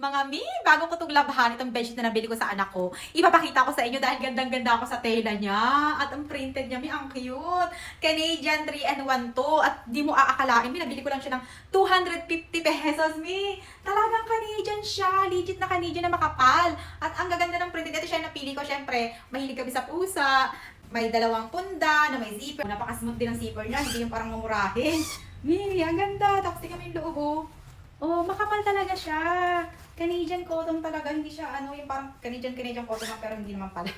Mga mi, bago ko itong labhan, itong bedsheet na nabili ko sa anak ko, ipapakita ko sa inyo dahil gandang-ganda ako sa tela niya. At ang printed niya, mi, ang cute. Canadian 3-in-1 to. At di mo aakalain, mi, nabili ko lang siya ng 250 pesos, mi. Talagang Canadian siya. Legit na Canadian na makapal. At ang gaganda ng printed. Ito siya yung napili ko, syempre. Mahilig kami sa pusa. May dalawang punda na may zipper. Napaka-smooth din ang zipper niya. Hindi yung parang mamurahin. Mi, ang ganda. Tapos tingnan mo yung loob, oh. Oh, makapal talaga siya. Canadian cotton talaga, hindi siya yung parang Canadian cotton lang, pero hindi naman pala.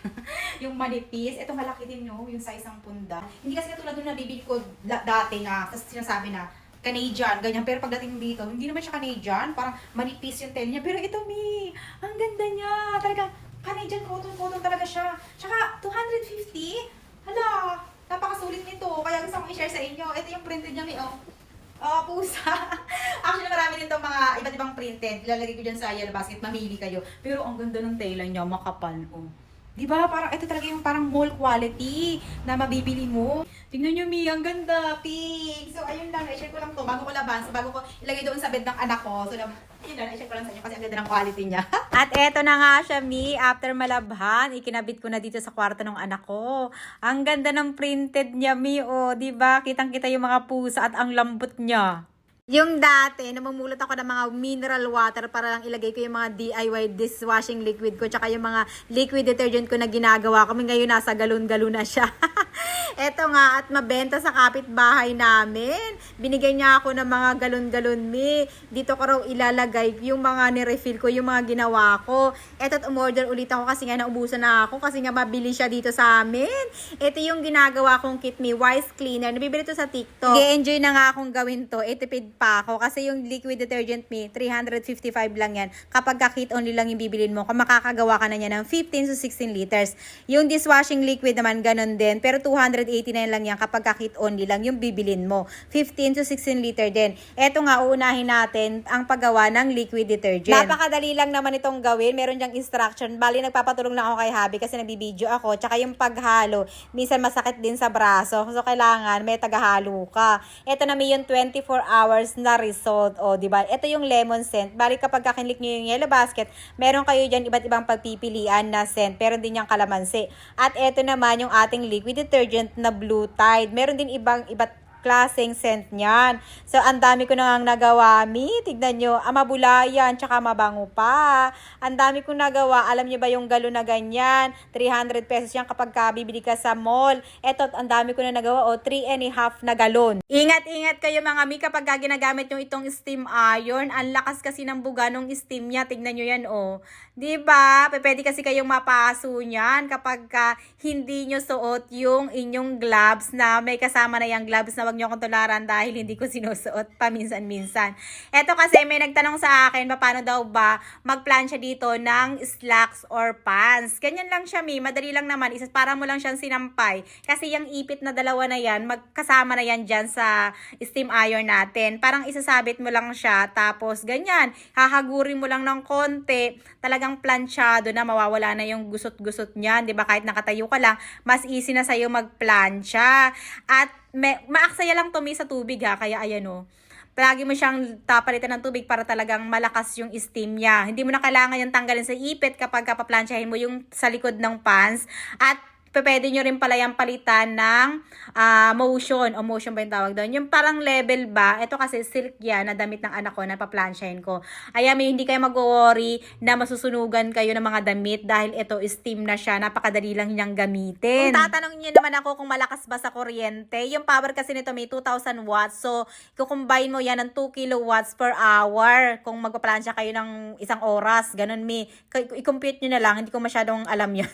Yung manipis, ito malaki din yung size ng punda. Hindi kasi katulad nung nabibili ko dati na, tapos sinasabi na Canadian, ganyan. Pero pagdating dito, hindi naman siya Canadian, parang manipis yung tail niya. Pero ito, mi, ang ganda niya. Talagang Canadian cotton talaga siya. Tsaka, 250? Hala, napakasulit nito. Kaya gusto kong i-share sa inyo. Ito yung printed niya, mi, oh. Oh, pusa. Actually, marami din itong mga iba't ibang printed. Ilalagay ko dyan sa yellow basket. Mamili kayo. Pero ang ganda ng tela niya. Makapal. Oh. Diba? Parang ito talaga yung parang mall quality na mabibili mo. Tingnan nyo, Mi. Ang ganda. Pink. So, ayun lang. I-share ko lang to bago ko laban. So, bago ko ilagay doon sa bed ng anak ko. So, yun lang. I-share ko lang sa inyo kasi ang ganda ng quality niya. At eto na nga siya, Mi. After malabhan, ikinabit ko na dito sa kwarto ng anak ko. Ang ganda ng printed niya, Mi. O, diba? Kitang-kita yung mga pusa at ang lambot niya. Yung dati, namumulot ako ng mga mineral water para lang ilagay ko yung mga DIY dishwashing liquid ko tsaka yung mga liquid detergent ko na ginagawa ko. Ngayon nasa galon-galon na siya. Eto nga, at mabenta sa kapitbahay namin. Binigyan niya ako ng mga galon-galon, Mi. Dito ko raw ilalagay yung mga nirefill ko, yung mga ginawa ko. Eto, at umorder ulit ako kasi nga naubusan na ako kasi nga mabili siya dito sa amin. Ito yung ginagawa kong kit, Mi. Wise Cleaner. Nabibili to sa TikTok. I-enjoy na nga akong gawin to. Tipid pa ako kasi yung liquid detergent, Mi, 355 lang yan. Kapag ka-kit only lang yung bibilin mo, makakagawa ka na niya ng 15 to 16 liters. Yung dishwashing liquid naman, ganun din. Pero 289 lang yan kapag ka-kit only lang yung bibilin mo. 15 to 16 liter din. Eto nga, uunahin natin ang paggawa ng liquid detergent. Napakadali lang naman itong gawin. Meron diyang instruction. Bali, nagpapatulong lang ako kay Habi kasi nagbibideo ako. Tsaka yung paghalo, minsan masakit din sa braso. So, kailangan may tagahalo ka. Eto na, may yung 24 hours na result. O, diba? Ito yung lemon scent. Bali, kapag kakinlik nyo yung yellow basket, meron kayo dyan iba't ibang pagpipilian na scent. Meron din yung kalamansi. At ito naman yung ating liquid detergent na Blue Tide. Meron din iba't klaseng scent niyan. So, ang dami ko nang nagawa, Mi. Tignan nyo, mabulayan, tsaka mabango pa. Ang dami kong nagawa. Alam nyo ba yung galon na ganyan? 300 pesos yan kapag bibili ka sa mall. Eto, ang dami ko na nagawa. O, 3.5 na galon. Ingat-ingat kayo mga Mi kapag ginagamit nyo itong steam iron. Ang lakas kasi ng buga ng steam niya. Tignan nyo yan, o. Diba? Pwede kasi kayong mapaso niyan kapag hindi nyo suot yung inyong gloves na may kasama na yung gloves na wag nyo akong tularan dahil hindi ko sinusuot paminsan-minsan. Eto kasi may nagtanong sa akin, paano daw ba magplansya dito ng slacks or pants. Ganyan lang siya, Mi. Madali lang naman. Para mo lang siyang sinampay. Kasi yung ipit na dalawa na yan, magkasama na yan dyan sa steam iron natin. Parang isasabit mo lang siya, tapos ganyan. Hahagurin mo lang ng konti. Talagang planchado na, mawawala na yung gusot-gusot niyan. Diba? Kahit nakatayo ka lang, mas easy na sa'yo magplansya. At maaksaya lang tumi sa tubig, ha. Kaya ayan, o. Palagi mo siyang tapalitan ng tubig para talagang malakas yung steam niya. Hindi mo na kailangan yung tanggalin sa ipit kapag kapaplansyahin mo yung sa likod ng pants. At pwede nyo rin pala yung palitan ng motion. O motion ba yung tawag doon? Yung parang level ba? Ito kasi silk yan na damit ng anak ko na paplansyahin ko. Ayan, hindi kayo mag-worry na masusunugan kayo ng mga damit dahil ito steam na siya. Napakadali lang niyang gamitin. Kung tatanungin niyo naman ako kung malakas ba sa kuryente, yung power kasi nito may 2,000 watts. So, kukumbine mo yan ng 2 kilowatts per hour kung magpaplansya kayo ng isang oras. Ganun, Mi. I-compute nyo na lang. Hindi ko masyadong alam yan.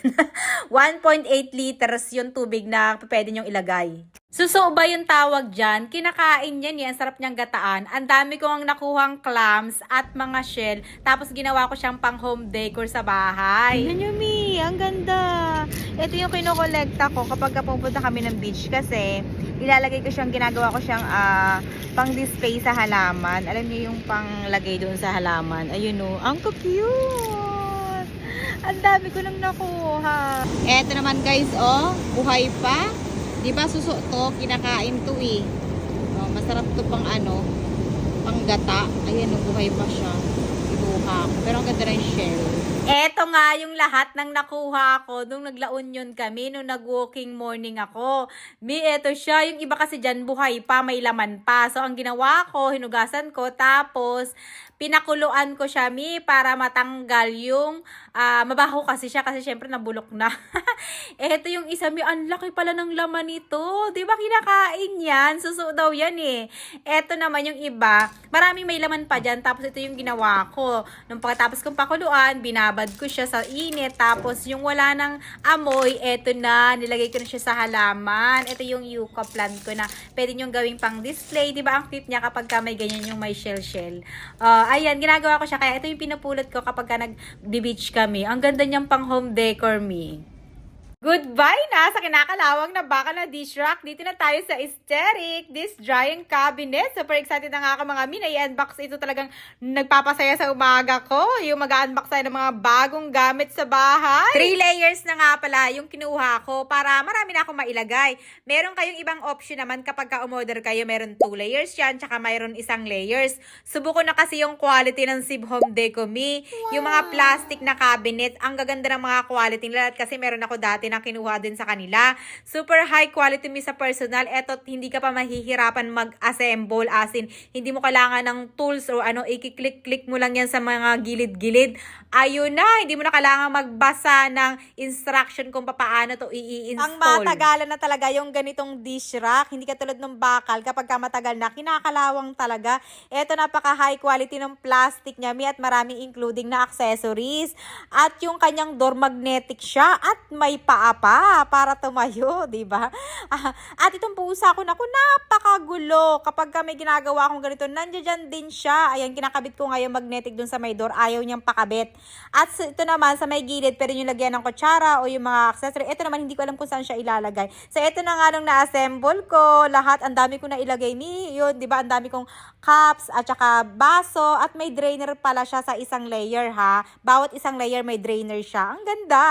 1.8 liters yung tubig na pwede nyong ilagay. Suso ba yung tawag dyan? Kinakain yan yan. Sarap niyang gataan. Ang dami ko ang nakuhang clams at mga shell. Tapos ginawa ko siyang pang home decor sa bahay. Yan yung, Mi. Ang ganda. Ito yung kinokolekta ko kapag pupunta kami ng beach kasi ilalagay ko siyang, ginagawa ko siyang pang display sa halaman. Alam niyo yung pang lagay doon sa halaman. Ayun, o. Ang cute. Ang dami ko nang nakuha. Eto naman, guys, oh. Buhay pa. Diba suso to? Kinakain to, eh. Oh, masarap to pang pang gata. Ayan, oh, buhay pa siya. Ibuha ko. Pero ang ganda dry shell. Eto nga yung lahat ng nakuha ko nung nagla Union kami, nung nag-walking morning ako. Eto siya. Yung iba kasi dyan buhay pa, may laman pa. So, ang ginawa ko, hinugasan ko, tapos pinakuluan ko siya, para matanggal yung mabaho kasi siya, kasi syempre nabulok na. Eto yung isa, ang laki pala ng laman nito. Di ba kinakain yan? Suso daw yan eh. Eto naman yung iba, maraming may laman pa dyan, tapos ito yung ginawa ko. Nung pagkatapos kong pakuluan, binabad ko siya sa init, tapos yung wala ng amoy, eto na, nilagay ko na siya sa halaman. Ito yung yucca plant ko na pwede nyo gawing pang display. Diba ang cute niya kapag ka may ganyan yung may shell-shell. Ayan, ginagawa ko siya. Kaya ito yung pinapulot ko kapag ka nag-beach kami. Ang ganda niyang pang home decor, Goodbye na sa kinakalawang na baka na dish rack. Dito na tayo sa aesthetic, this drying cabinet. Super excited na nga ako mga i-unbox. Ito talagang nagpapasaya sa umaga ko. Yung mag-unbox tayo ng mga bagong gamit sa bahay. 3 layers na nga pala yung kinuha ko para marami na akong mailagay. Meron kayong ibang option naman kapag ka-umorder kayo. Meron 2 layers yan, tsaka mayroon 1 layers. Subuko na kasi yung quality ng Sib Home Deco Yung mga plastic na cabinet, ang gaganda ng mga quality nila kasi meron ako dati na kinuha din sa kanila. Super high quality sa personal. Eto, hindi ka pa mahihirapan mag-assemble, as in, hindi mo kailangan ng tools o i-click-click mo lang yan sa mga gilid-gilid. Ayun na, hindi mo na kailangan magbasa ng instruction kung paano to i-install. Ang matagalan na talaga yung ganitong dish rack. Hindi katulad ng bakal, kapag ka matagal na, kinakalawang talaga. Eto, napaka high quality ng plastic niya, at maraming including na accessories. At yung kanyang door, magnetic siya at may paa pa para tumayo, di ba? At itong pusa ko, naku, napakagulo. Kapag may ginagawa akong ganito, nandiyan din siya. Ayan, kinakabit ko ngayon magnetic dun sa may door. Ayaw niyang pakabit. At ito naman, sa may gilid, pero yung lagyan ng kutsara o yung mga accessory, ito naman, hindi ko alam kung saan siya ilalagay. So, ito na nga nung na-assemble ko, lahat, ang dami ko na ilagay yun, di ba? Ang dami kong cups, at saka baso, at may drainer pala siya sa 1 layer, ha? Bawat 1 layer may drainer siya. Ang ganda!